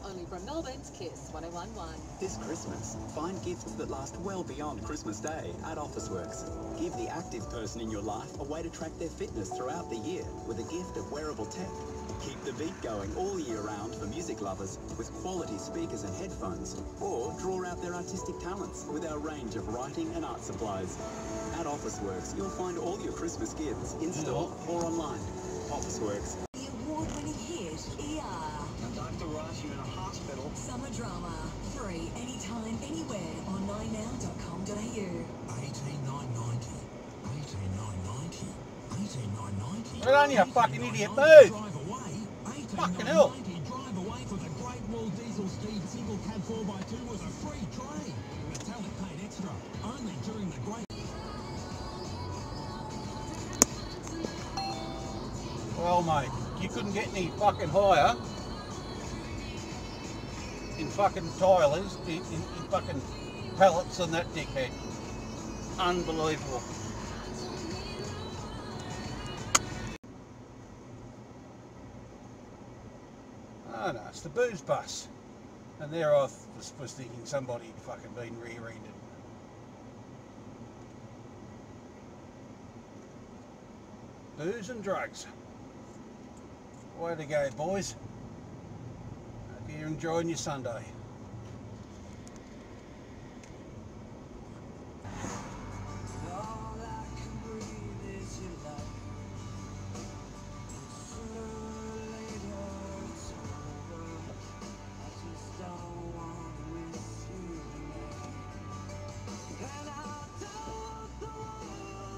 Only from Melbourne's Kiss 1011. This Christmas, find gifts that last well beyond Christmas Day at Officeworks. Give the active person in your life a way to track their fitness throughout the year with a gift of wearable tech. Keep the beat going all year round for music lovers with quality speakers and headphones, or draw out their artistic talents with our range of writing and art supplies. At Officeworks, you'll find all your Christmas gifts in store or online. Officeworks. The award-winning hit, ER. Dr. Rush, you're in a hospital. Summer drama. Free anytime, anywhere on 9now.com.au. 18990. 18990. 18990. Good on you, fucking idiot, move! Drive away. Fucking hell. 1890. Drive away for the Great Wall Diesel Speed Single Cab 4x2 was a free train. Metallic paid extra. Only during the Great... Well, mate, you couldn't get any fucking higher in fucking tilers, in fucking pallets than that dickhead. Unbelievable. Oh no, it's the booze bus. And there I was thinking somebody had fucking been rear-ended. Booze and drugs. Way to go, boys. Hope you're enjoying your Sunday.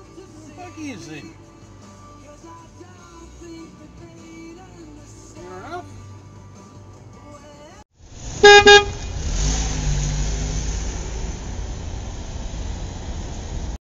What the fuck is it?